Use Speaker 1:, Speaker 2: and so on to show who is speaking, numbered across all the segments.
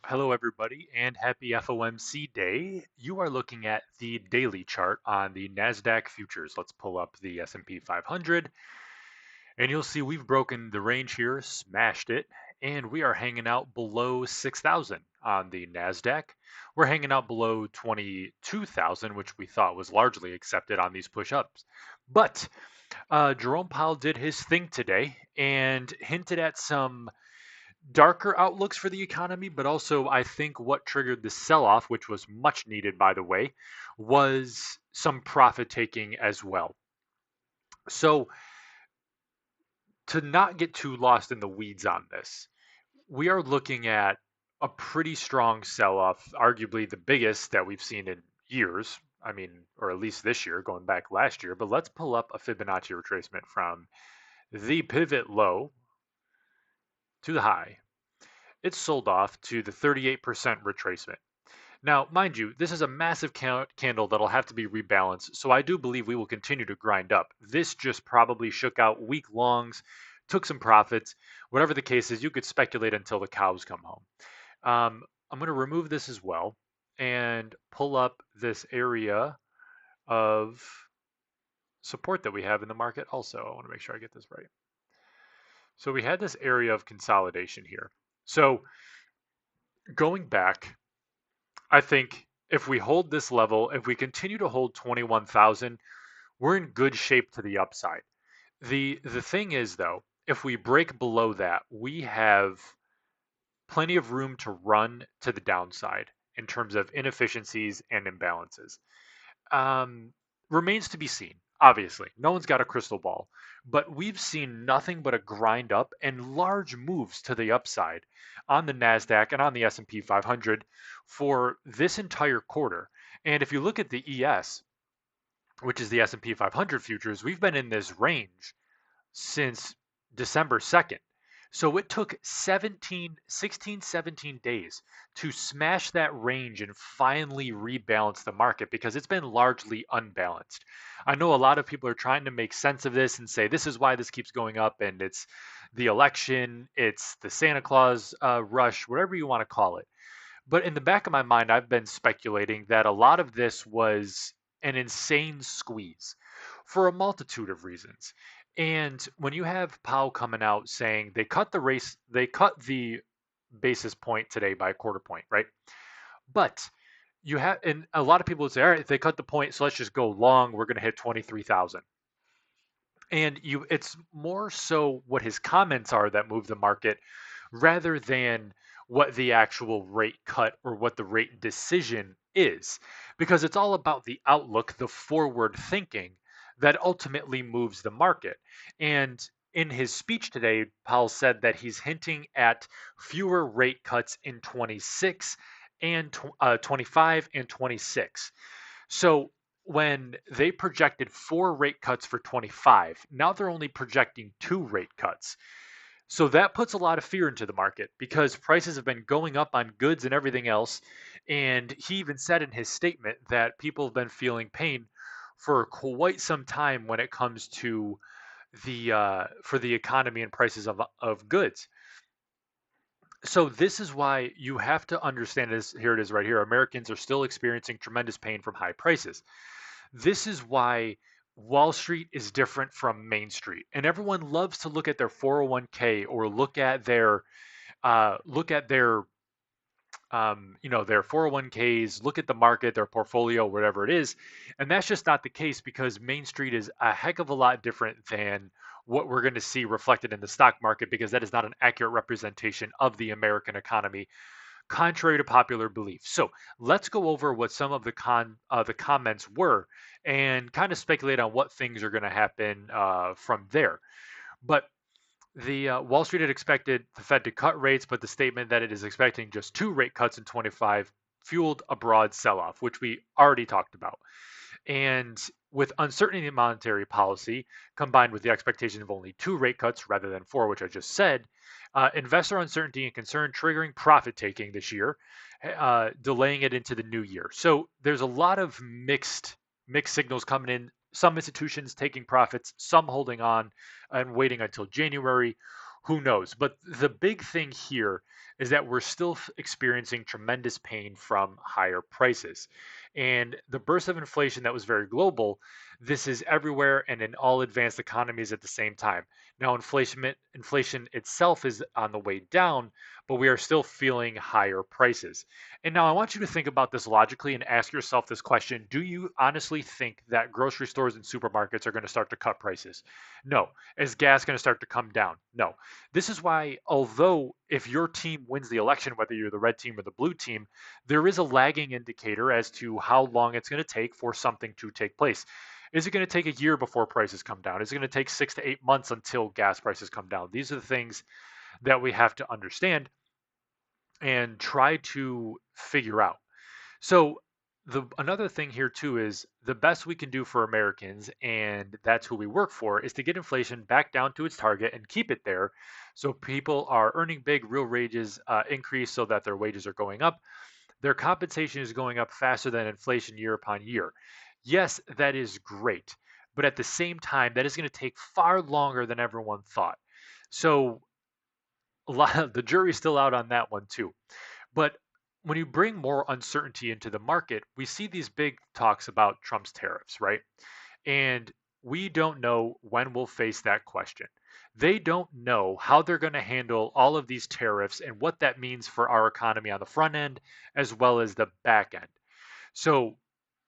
Speaker 1: Hello, everybody, and happy FOMC day. You are looking at the daily chart on the NASDAQ futures. Let's pull up the S&P 500, and you'll see we've broken the range here, smashed it, and we are hanging out below 6,000 on the NASDAQ. We're hanging out below 22,000, which we thought was largely accepted on these push-ups. But Jerome Powell did his thing today and hinted at some darker outlooks for the economy, but also I think what triggered the sell off, which was much needed, by the way, was some profit taking as well. So, to not get too lost in the weeds on this, we are looking at a pretty strong sell off, arguably the biggest that we've seen in years. I mean, or at least this year, going back last year. But let's pull up a Fibonacci retracement from the pivot low to the high. It's sold off to the 38% retracement. Now, mind you, this is a massive candle that'll have to be rebalanced, so I do believe we will continue to grind up. This just probably shook out week longs, took some profits. Whatever the case is, you could speculate until the cows come home. I'm going to remove this as well and pull up this area of support that we have in the market also. I want to make sure I get this right. So we had this area of consolidation here. So going back, I think if we hold this level, if we continue to hold 21,000, we're in good shape to the upside. The thing is though, if we break below that, we have plenty of room to run to the downside in terms of inefficiencies and imbalances. Um, Remains to be seen. Obviously, no one's got a crystal ball, but we've seen nothing but a grind up and large moves to the upside on the Nasdaq and on the S&P 500 for this entire quarter. And if you look at the ES, which is the S&P 500 futures, we've been in this range since December 2nd. So it took 17 days to smash that range and finally rebalance the market because it's been largely unbalanced. I know a lot of people are trying to make sense of this and say this is why this keeps going up, and it's the election, it's the Santa Claus rush, whatever you want to call it. But in the back of my mind, I've been speculating that a lot of this was an insane squeeze for a multitude of reasons. And when you have Powell coming out saying they cut the basis point today by a quarter point, right? But you have, and a lot of people would say, all right, if they cut the point, so let's just go long. We're going to hit 23,000. And it's more so what his comments are that move the market rather than what the actual rate cut or what the rate decision is, because it's all about the outlook, the forward thinking that ultimately moves the market. And in his speech today, Powell said that he's hinting at fewer rate cuts in 26 and 25 and 26. So when they projected 4 rate cuts for 25, now they're only projecting 2 rate cuts. So that puts a lot of fear into the market because prices have been going up on goods and everything else. And he even said in his statement that people have been feeling pain for quite some time when it comes to the for the economy and prices of goods. So this is why you have to understand this. Here it is right here. Americans are still experiencing tremendous pain from high prices. This is why Wall Street is different from Main Street. And everyone loves to look at their 401k or look at their their 401ks, look at the market, their portfolio, whatever it is. And that's just not the case because Main Street is a heck of a lot different than what we're going to see reflected in the stock market because that is not an accurate representation of the American economy, contrary to popular belief. So let's go over what some of the comments were and kind of speculate on what things are going to happen from there. But the Wall Street had expected the Fed to cut rates, but the statement that it is expecting just 2 rate cuts in 25 fueled a broad sell-off, which we already talked about. And with uncertainty in monetary policy, combined with the expectation of only 2 rate cuts rather than 4, which I just said, investor uncertainty and concern triggering profit taking this year, delaying it into the new year. So there's a lot of mixed signals coming in. Some institutions taking profits, some holding on and waiting until January. Who knows? But the big thing here is that we're still experiencing tremendous pain from higher prices. And the burst of inflation that was very global, this is everywhere and in all advanced economies at the same time. Now, inflation itself is on the way down, but we are still feeling higher prices. And now I want you to think about this logically and ask yourself this question. Do you honestly think that grocery stores and supermarkets are going to start to cut prices? No. Is gas going to start to come down? No. This is why, although if your team wins the election, whether you're the red team or the blue team, there is a lagging indicator as to how long it's going to take for something to take place. Is it going to take a year before prices come down? Is it going to take 6 to 8 months until gas prices come down? These are the things that we have to understand and try to figure out. So the another thing here too is the best we can do for Americans, and that's who we work for, is to get inflation back down to its target and keep it there, so people are earning big real wages increase, so that their wages are going up. Their compensation is going up faster than inflation year upon year. Yes, that is great, but at the same time, that is going to take far longer than everyone thought. So a lot of, the jury's still out on that one too. But when you bring more uncertainty into the market, we see these big talks about Trump's tariffs, right? And we don't know when we'll face that question. They don't know how they're going to handle all of these tariffs and what that means for our economy on the front end as well as the back end. So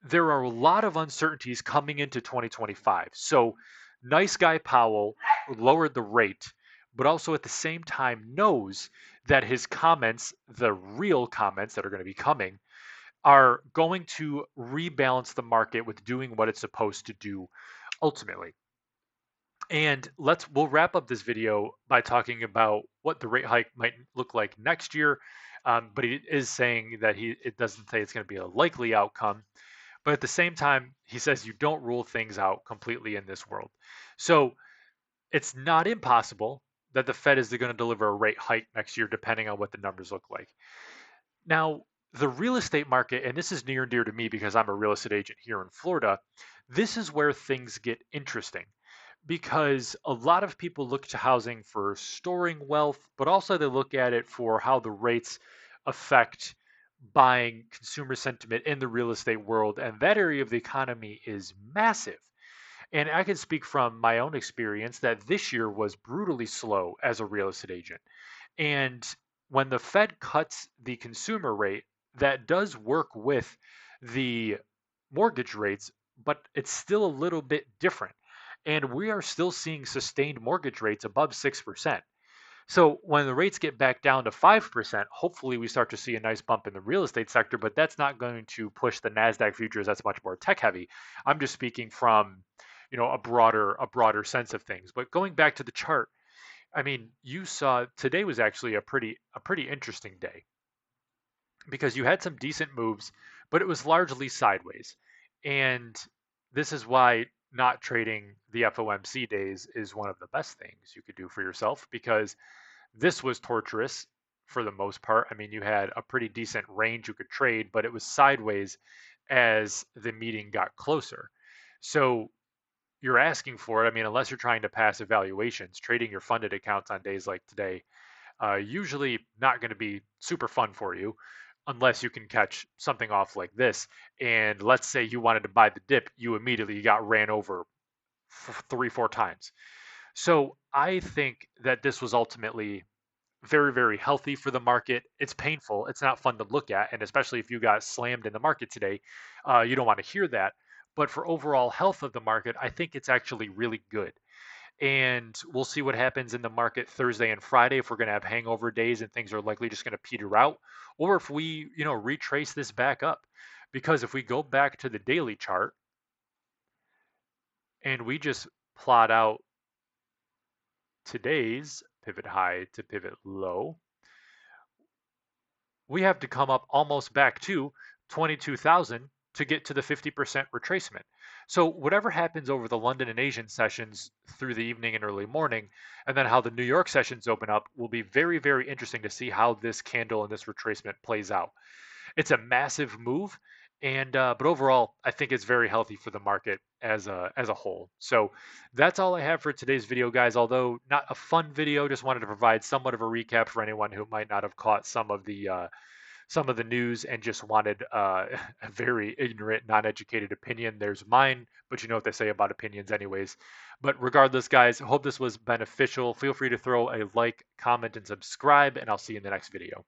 Speaker 1: there are a lot of uncertainties coming into 2025. So nice guy Powell lowered the rate, but also at the same time knows that his comments, the real comments that are going to be coming, are going to rebalance the market with doing what it's supposed to do ultimately. And we'll wrap up this video by talking about what the rate hike might look like next year. But he is saying that it doesn't say it's going to be a likely outcome. But at the same time, he says you don't rule things out completely in this world. So it's not impossible that the Fed is going to deliver a rate hike next year, depending on what the numbers look like. Now, the real estate market, and this is near and dear to me because I'm a real estate agent here in Florida, this is where things get interesting because a lot of people look to housing for storing wealth, but also they look at it for how the rates affect buying consumer sentiment in the real estate world. And that area of the economy is massive. And I can speak from my own experience that this year was brutally slow as a real estate agent. And when the Fed cuts the consumer rate, that does work with the mortgage rates, but it's still a little bit different. And we are still seeing sustained mortgage rates above 6%. So when the rates get back down to 5%, hopefully we start to see a nice bump in the real estate sector, but that's not going to push the Nasdaq futures. That's much more tech heavy. I'm just speaking from, a broader sense of things. But going back to the chart, I mean, you saw today was actually a pretty interesting day because you had some decent moves, but it was largely sideways. And this is why not trading the FOMC days is one of the best things you could do for yourself because this was torturous for the most part. I mean, you had a pretty decent range you could trade, but it was sideways as the meeting got closer. So you're asking for it. I mean, unless you're trying to pass evaluations, trading your funded accounts on days like today, usually not going to be super fun for you unless you can catch something off like this. And let's say you wanted to buy the dip, you immediately got ran over 3, 4 times. So I think that this was ultimately very, very healthy for the market. It's painful. It's not fun to look at. And especially if you got slammed in the market today, you don't want to hear that. But for overall health of the market, I think it's actually really good. And we'll see what happens in the market Thursday and Friday if we're going to have hangover days and things are likely just going to peter out, or if we, retrace this back up. Because if we go back to the daily chart and we just plot out today's pivot high to pivot low, we have to come up almost back to 22,000 to get to the 50% retracement. So whatever happens over the London and Asian sessions through the evening and early morning, and then how the New York sessions open up will be very, very interesting to see how this candle and this retracement plays out. It's a massive move. And but overall, I think it's very healthy for the market as a whole. So that's all I have for today's video, guys. Although not a fun video, just wanted to provide somewhat of a recap for anyone who might not have caught some of the news and just wanted a very ignorant, non-educated opinion. There's mine, but you know what they say about opinions, anyways. But regardless, guys, I hope this was beneficial. Feel free to throw a like, comment, and subscribe, and I'll see you in the next video.